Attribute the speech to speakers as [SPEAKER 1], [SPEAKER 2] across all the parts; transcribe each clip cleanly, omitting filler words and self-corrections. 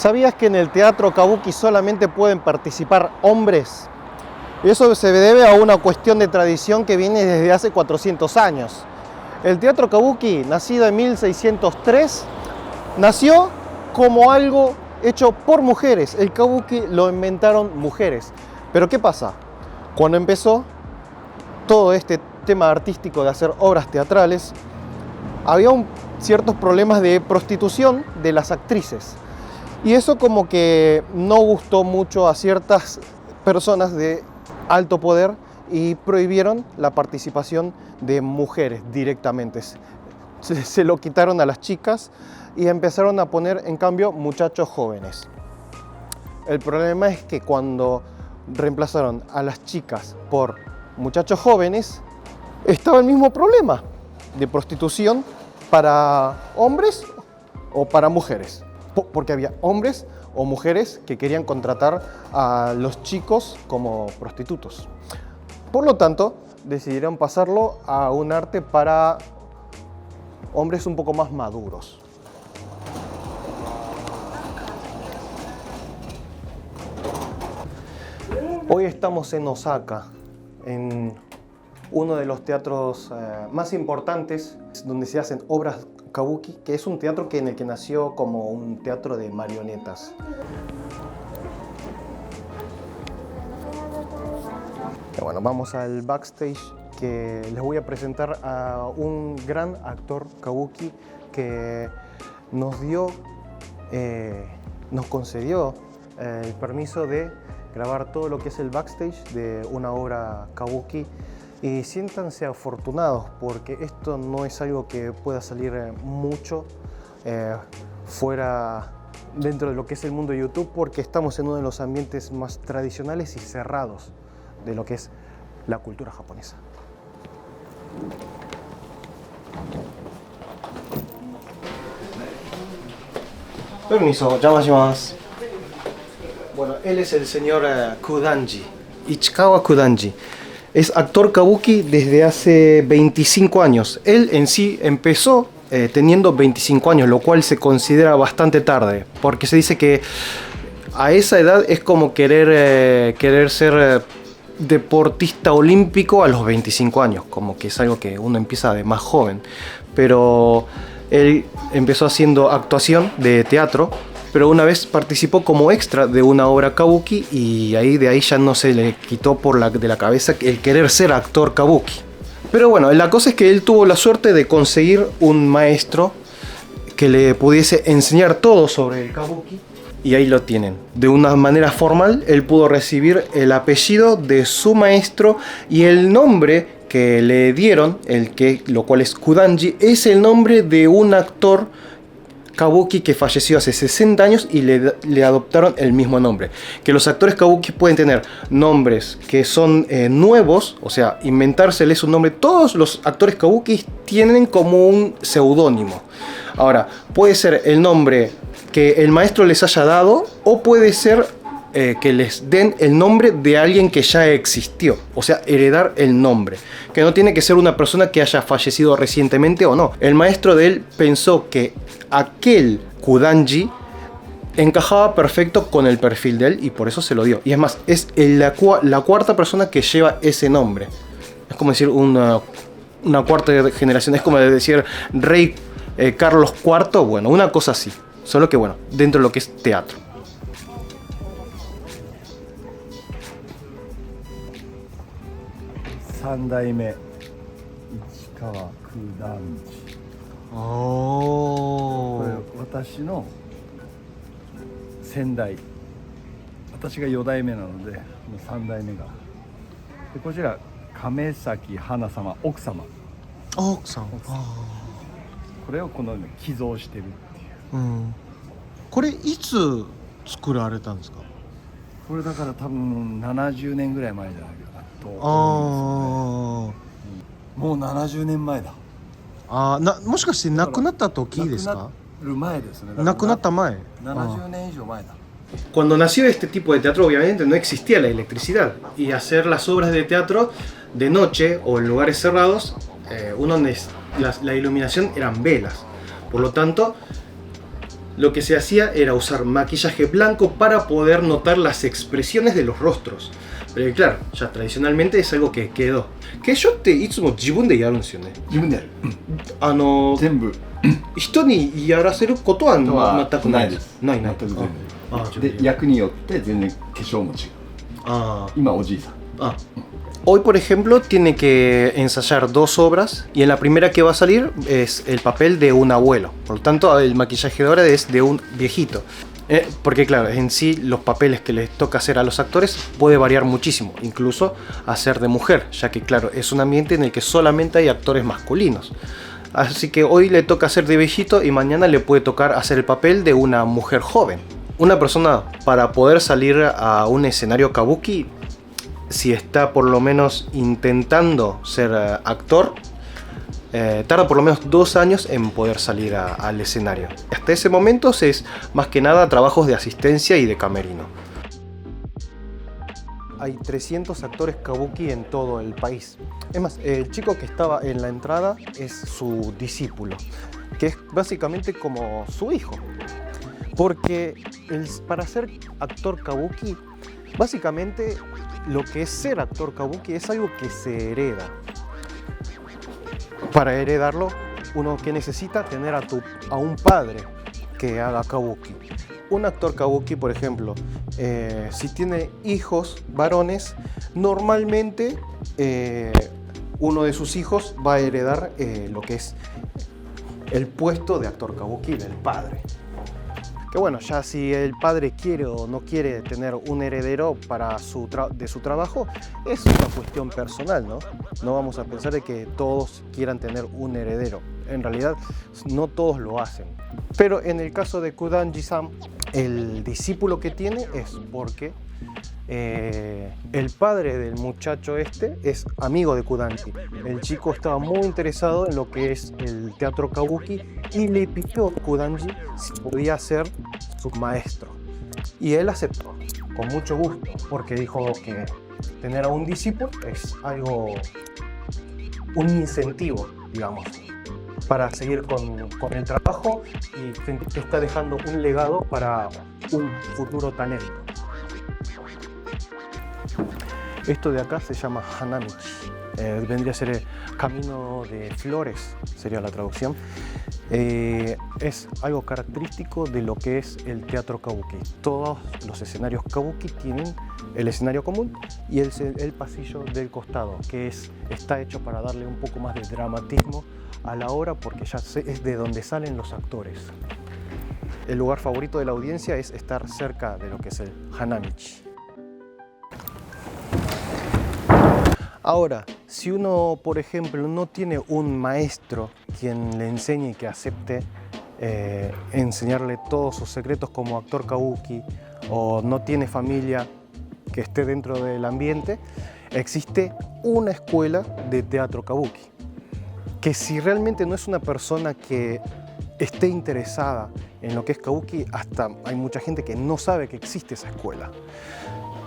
[SPEAKER 1] ¿Sabías que en el teatro kabuki solamente pueden participar hombres? Eso se debe a una cuestión de tradición que viene desde hace 400 años. El teatro kabuki, nacido en 1603, nació como algo hecho por mujeres. El kabuki lo inventaron mujeres. Pero ¿qué pasa? Cuando empezó todo este tema artístico de hacer obras teatrales, había ciertos problemas de prostitución de las actrices. Y eso como que no gustó mucho a ciertas personas de alto poder y prohibieron la participación de mujeres directamente. Se lo quitaron a las chicas y empezaron a poner en cambio muchachos jóvenes. El problema es que cuando reemplazaron a las chicas por muchachos jóvenes, estaba el mismo problema de prostitución para hombres o para mujeres. Porque había hombres o mujeres que querían contratar a los chicos como prostitutos. Por lo tanto, decidieron pasarlo a un arte para hombres un poco más maduros. Hoy estamos en Osaka, en uno de los teatros más importantes donde se hacen obras kabuki, que es un teatro en el que nació como un teatro de marionetas. Bueno, vamos al backstage, que les voy a presentar a un gran actor kabuki que nos concedió el permiso de grabar todo lo que es el backstage de una obra kabuki. Y siéntanse afortunados porque esto no es algo que pueda salir mucho fuera dentro de lo que es el mundo de YouTube, porque estamos en uno de los ambientes más tradicionales y cerrados de lo que es la cultura japonesa. Permiso, llamashimasu. Bueno, él es el señor Kudanji, Ichikawa Kudanji. Es actor kabuki desde hace 25 años. Él en sí empezó teniendo 25 años, lo cual se considera bastante tarde, porque se dice que a esa edad es como querer ser deportista olímpico a los 25 años, como que es algo que uno empieza de más joven. Pero él empezó haciendo actuación de teatro, pero una vez participó como extra de una obra kabuki y de ahí ya no se le quitó de la cabeza el querer ser actor kabuki. Pero bueno, la cosa es que él tuvo la suerte de conseguir un maestro que le pudiese enseñar todo sobre el kabuki, y ahí lo tienen. De una manera formal, él pudo recibir el apellido de su maestro y el nombre que le dieron, lo cual es Kudanji, es el nombre de un actor kabuki que falleció hace 60 años y le adoptaron el mismo nombre. Que los actores kabuki pueden tener nombres que son nuevos, o sea, inventárseles un nombre. Todos los actores kabuki tienen como un seudónimo. Ahora, puede ser el nombre que el maestro les haya dado, o puede ser que les den el nombre de alguien que ya existió, o sea, heredar el nombre, que no tiene que ser una persona que haya fallecido recientemente o no. El maestro de él pensó que aquel Kudanji encajaba perfecto con el perfil de él y por eso se lo dio. Y es más, es la cuarta persona que lleva ese nombre. Es como decir una cuarta generación, es como decir Rey Carlos IV, bueno, una cosa así. Solo que bueno, dentro de lo que es teatro.
[SPEAKER 2] Sandaime Ichikawa Kudanji.
[SPEAKER 1] お
[SPEAKER 2] これ私の先代、私が4代目なので3代目がで、こちら亀崎花様、奥様、
[SPEAKER 1] 奥さん。
[SPEAKER 2] これをこのように寄贈してるっていう。
[SPEAKER 1] これいつ作られたんですか？
[SPEAKER 2] これだから多分70年ぐらい前じゃないかなと思うんですね。もう70年前だ。
[SPEAKER 1] もしかして亡くなった時ですか？
[SPEAKER 2] 亡くなる前ですね。
[SPEAKER 1] 亡くなった前。
[SPEAKER 2] 70年以上前だ。
[SPEAKER 1] Cuando nació este tipo de teatro, obviamente no existía la electricidad, y hacer las obras de teatro de noche o en lugares cerrados, la iluminación eran velas. Por lo tanto, lo que se hacía era usar maquillaje blanco para poder notar las expresiones de los rostros. Pero claro, ya tradicionalmente es algo que quedó. Keishoっていつも自分でやるんですよね。
[SPEAKER 2] 自分でやる。全部。
[SPEAKER 1] 人にやらせることは全くないです。ない。
[SPEAKER 2] 全く全然。で、役によって全然化粧も違う。今おじいさん。
[SPEAKER 1] Hoy, por ejemplo, tiene que ensayar 2 obras y en la primera que va a salir es el papel de un abuelo. Por lo tanto, el maquillaje de ahora es de un viejito. Porque claro, en sí los papeles que les toca hacer a los actores puede variar muchísimo, incluso hacer de mujer, ya que claro, es un ambiente en el que solamente hay actores masculinos. Así que hoy le toca hacer de viejito y mañana le puede tocar hacer el papel de una mujer joven. Una persona para poder salir a un escenario kabuki, si está por lo menos intentando ser actor, tarda por lo menos 2 años en poder salir al escenario. Hasta ese momento es más que nada trabajos de asistencia y de camerino. Hay 300 actores kabuki en todo el país. Es más, el chico que estaba en la entrada es su discípulo, que es básicamente como su hijo. Porque para ser actor kabuki, básicamente lo que es ser actor kabuki es algo que se hereda. Para heredarlo, uno que necesita tener a un padre que haga kabuki. Un actor kabuki, por ejemplo, si tiene hijos varones, normalmente uno de sus hijos va a heredar lo que es el puesto de actor kabuki del padre. Que bueno, ya si el padre quiere o no quiere tener un heredero de su trabajo, es una cuestión personal, ¿no? No vamos a pensar de que todos quieran tener un heredero. En realidad, no todos lo hacen. Pero en el caso de Kudanji-san, el discípulo que tiene es porque el padre del muchacho este es amigo de Kudanji. El chico estaba muy interesado en lo que es el teatro kabuki y le pidió a Kudanji si podía ser su maestro. Y él aceptó, con mucho gusto, porque dijo que tener a un discípulo es un incentivo, digamos, para seguir con el trabajo y sentir que está dejando un legado para un futuro talento. Esto de acá se llama Hanamichi, vendría a ser el camino de flores, sería la traducción. Es algo característico de lo que es el teatro kabuki. Todos los escenarios kabuki tienen el escenario común y el pasillo del costado, que está hecho para darle un poco más de dramatismo a la obra, porque ya es de donde salen los actores. El lugar favorito de la audiencia es estar cerca de lo que es el Hanamichi. Ahora, si uno, por ejemplo, no tiene un maestro quien le enseñe y que acepte enseñarle todos sus secretos como actor kabuki, o no tiene familia que esté dentro del ambiente, existe una escuela de teatro kabuki. Que si realmente no es una persona que esté interesada en lo que es kabuki, hasta hay mucha gente que no sabe que existe esa escuela.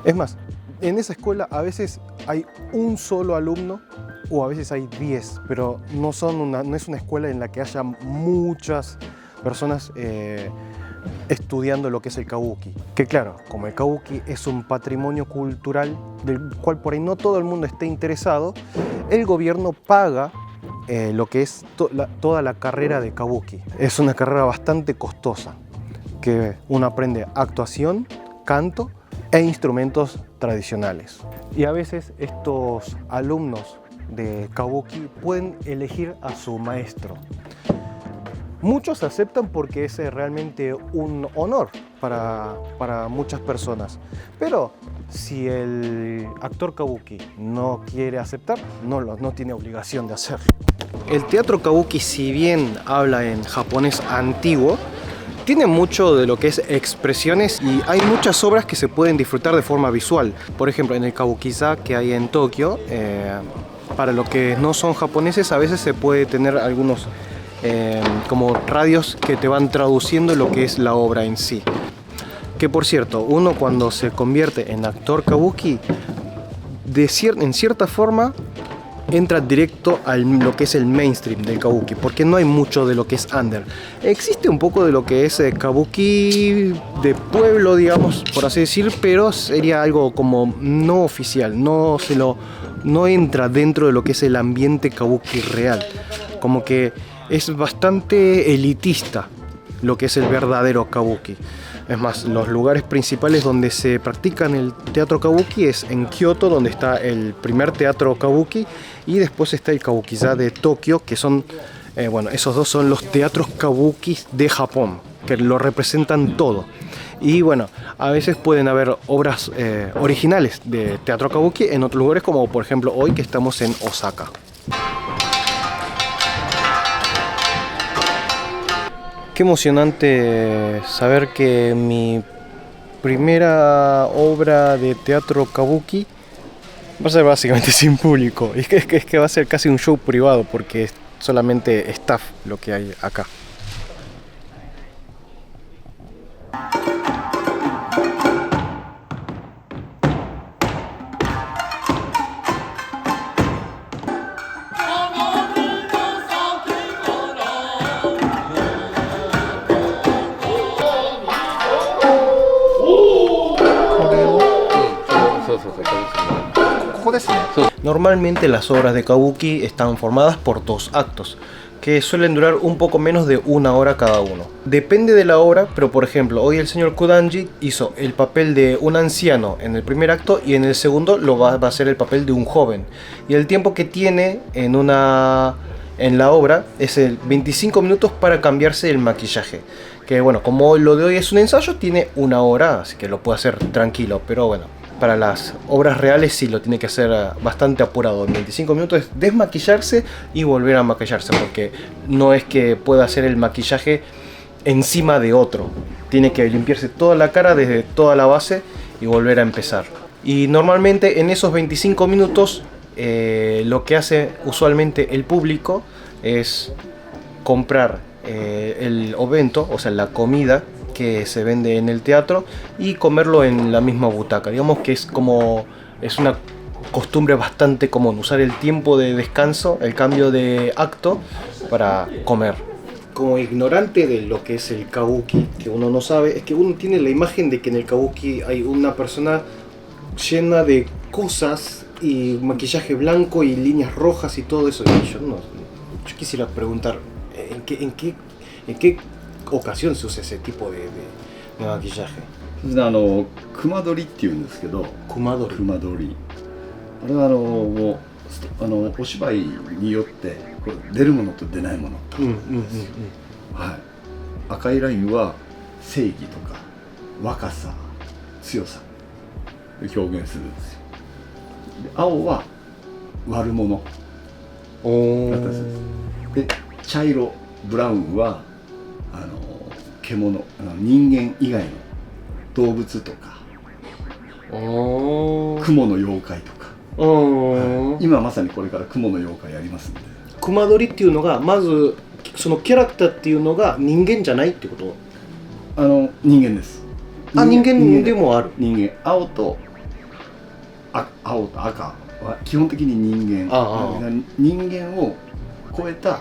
[SPEAKER 1] Es más, en esa escuela a veces hay un solo alumno o a veces hay 10, pero no es una escuela en la que haya muchas personas estudiando lo que es el kabuki. Que claro, como el kabuki es un patrimonio cultural del cual por ahí no todo el mundo esté interesado, el gobierno paga lo que es toda la carrera de kabuki. Es una carrera bastante costosa, que uno aprende actuación, canto e instrumentos tradicionales. Y a veces estos alumnos de kabuki pueden elegir a su maestro. Muchos aceptan porque es realmente un honor para muchas personas. Pero si el actor kabuki no quiere aceptar, no tiene obligación de hacerlo. El teatro kabuki, si bien habla en japonés antiguo, tiene mucho de lo que es expresiones y hay muchas obras que se pueden disfrutar de forma visual. Por ejemplo, en el Kabukiza que hay en Tokio, para los que no son japoneses, a veces se puede tener algunos como radios que te van traduciendo lo que es la obra en sí. Que por cierto, uno cuando se convierte en actor kabuki, en cierta forma entra directo a lo que es el mainstream del kabuki, porque no hay mucho de lo que es under. Existe un poco de lo que es kabuki de pueblo, digamos, por así decir, pero sería algo como no oficial, no entra dentro de lo que es el ambiente kabuki real. Como que es bastante elitista lo que es el verdadero kabuki. Es más, los lugares principales donde se practican el teatro kabuki es en Kioto, donde está el primer teatro kabuki, y después está el Kabukiza de Tokio, que son, bueno, esos dos son los teatros kabuki de Japón, que lo representan todo. Y bueno, a veces pueden haber obras originales de teatro kabuki en otros lugares, como por ejemplo hoy que estamos en Osaka. Qué emocionante saber que mi primera obra de teatro kabuki va a ser básicamente sin público. Es que va a ser casi un show privado porque es solamente staff lo que hay acá. Normalmente las obras de kabuki están formadas por 2 actos, que suelen durar un poco menos de 1 hora cada uno. Depende de la obra, pero por ejemplo, hoy el señor Kudanji hizo el papel de un anciano en el primer acto y en el segundo va a hacer el papel de un joven. Y el tiempo que tiene en la obra es el 25 minutos para cambiarse el maquillaje. Que bueno, como lo de hoy es un ensayo, tiene 1 hora, así que lo puede hacer tranquilo, pero bueno. Para las obras reales sí lo tiene que hacer bastante apurado. En 25 minutos es desmaquillarse y volver a maquillarse, porque no es que pueda hacer el maquillaje encima de otro. Tiene que limpiarse toda la cara desde toda la base y volver a empezar. Y normalmente en esos 25 minutos lo que hace usualmente el público es comprar el obento, o sea la comida que se vende en el teatro, y comerlo en la misma butaca. Digamos que es una costumbre bastante común usar el tiempo de descanso, el cambio de acto, para comer. Como ignorante de lo que es el kabuki, que uno no sabe, es que uno tiene la imagen de que en el kabuki hay una persona llena de cosas y maquillaje blanco y líneas rojas y todo eso. Y yo quisiera preguntar, ¿en qué ocasión se usa ese tipo de maquillaje?
[SPEAKER 2] 熊取りっていうんですけど、
[SPEAKER 1] 熊取り。
[SPEAKER 2] 熊取り。あれはもうお芝居によってこう出るものと出ないものと、はい、赤いラインは正義とか若さ、強さを表現するんですよ。で青は悪者形です。で茶色ブラウンは獣、人間以外の動物とか雲の妖怪とか、はい、今まさにこれから雲の妖怪やりますんで。
[SPEAKER 1] 熊取りっていうのがまずそのキャラクターっていうのが人間じゃないってこと？
[SPEAKER 2] 人間です。
[SPEAKER 1] 人間でもある。
[SPEAKER 2] 人間。青と赤は基本的に人間。人間を超えた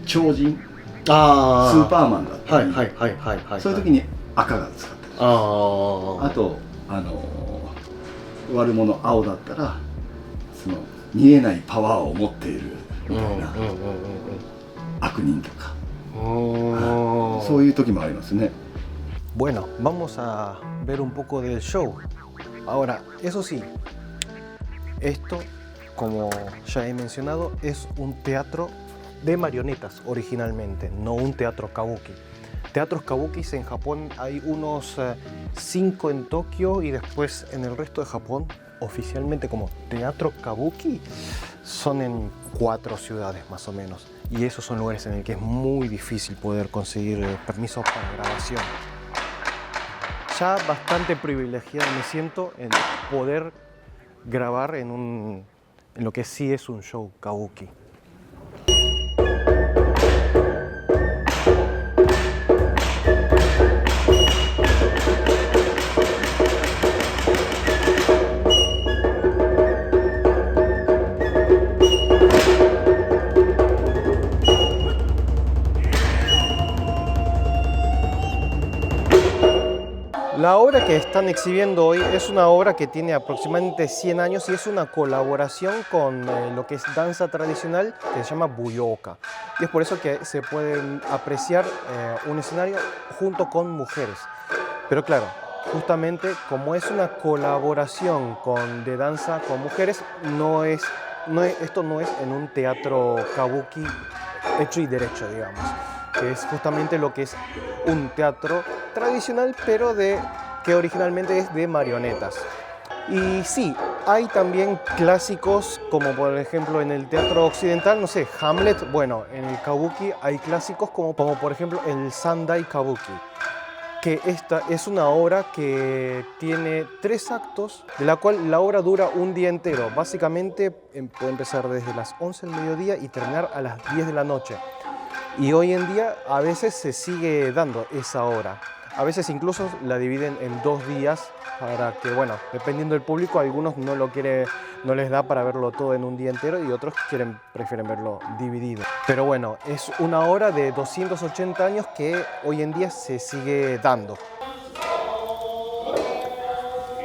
[SPEAKER 2] 超人、スーパーマンだったり、そういう時に赤が使ってる。あと悪者青だったらその見えないパワーを持っているみたいな悪人とか、そういう時もありますね。
[SPEAKER 1] Bueno, vamos a ver un poco del show. Ahora, eso sí, esto, como ya he mencionado, es un teatro de marionetas originalmente, no un teatro kabuki. Teatros kabukis en Japón hay unos 5 en Tokio, y después en el resto de Japón, oficialmente como teatro kabuki, son en 4 ciudades más o menos. Y esos son lugares en el que es muy difícil poder conseguir permisos para grabación. Ya bastante privilegiado me siento en poder grabar en lo que sí es un show kabuki. La obra que están exhibiendo hoy es una obra que tiene aproximadamente 100 años y es una colaboración con lo que es danza tradicional que se llama Buyoka. Y es por eso que se puede apreciar un escenario junto con mujeres. Pero claro, justamente como es una colaboración de danza con mujeres, esto no es en un teatro kabuki hecho y derecho, digamos, que es justamente lo que es un teatro tradicional, pero que originalmente es de marionetas. Y sí, hay también clásicos, como por ejemplo en el teatro occidental, no sé, Hamlet. Bueno, en el kabuki hay clásicos como por ejemplo el Sandai Kabuki, que esta es una obra que tiene 3 actos, de la cual la obra dura un día entero. Básicamente puede empezar desde las 11 del mediodía y terminar a las 10 de la noche. Y hoy en día a veces se sigue dando esa obra. A veces incluso la dividen en 2 días para que, bueno, dependiendo del público, algunos no les da para verlo todo en un día entero y otros prefieren verlo dividido. Pero bueno, es una obra de 280 años que hoy en día se sigue dando.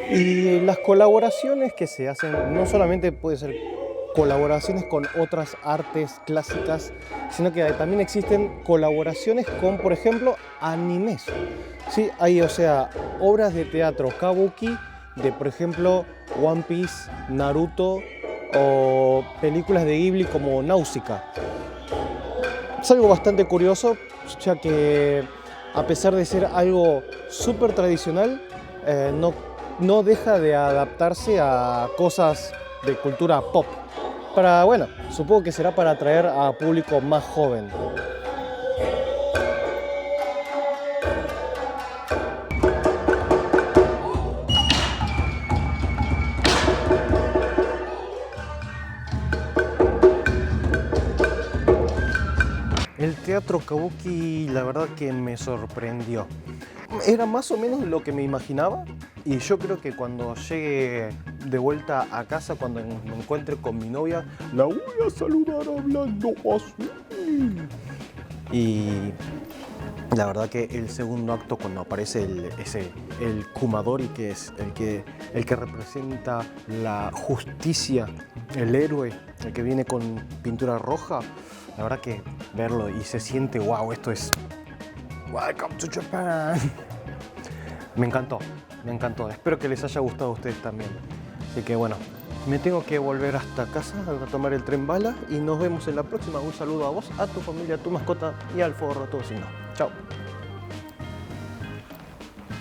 [SPEAKER 1] Y las colaboraciones que se hacen no solamente puede ser colaboraciones con otras artes clásicas, sino que también existen colaboraciones con, por ejemplo, animes. Sí, hay, o sea, obras de teatro kabuki de, por ejemplo, One Piece, Naruto o películas de Ghibli como Náusica. Es algo bastante curioso, ya que a pesar de ser algo súper tradicional, no deja de adaptarse a cosas de cultura pop. Bueno, supongo que será para atraer a público más joven. El teatro kabuki, la verdad que me sorprendió. Era más o menos lo que me imaginaba y yo creo que cuando llegue de vuelta a casa, cuando me encuentre con mi novia, la voy a saludar hablando así. Y la verdad que el segundo acto, cuando aparece el Kumadori, que es el que representa la justicia, el héroe, el que viene con pintura roja, la verdad que verlo y se siente, wow, esto es Welcome to Japan. Me encantó, me encantó. Espero que les haya gustado a ustedes también. Así que bueno, me tengo que volver hasta casa a tomar el tren bala y nos vemos en la próxima. Un saludo a vos, a tu familia, a tu mascota y al forro todo signo. Chao.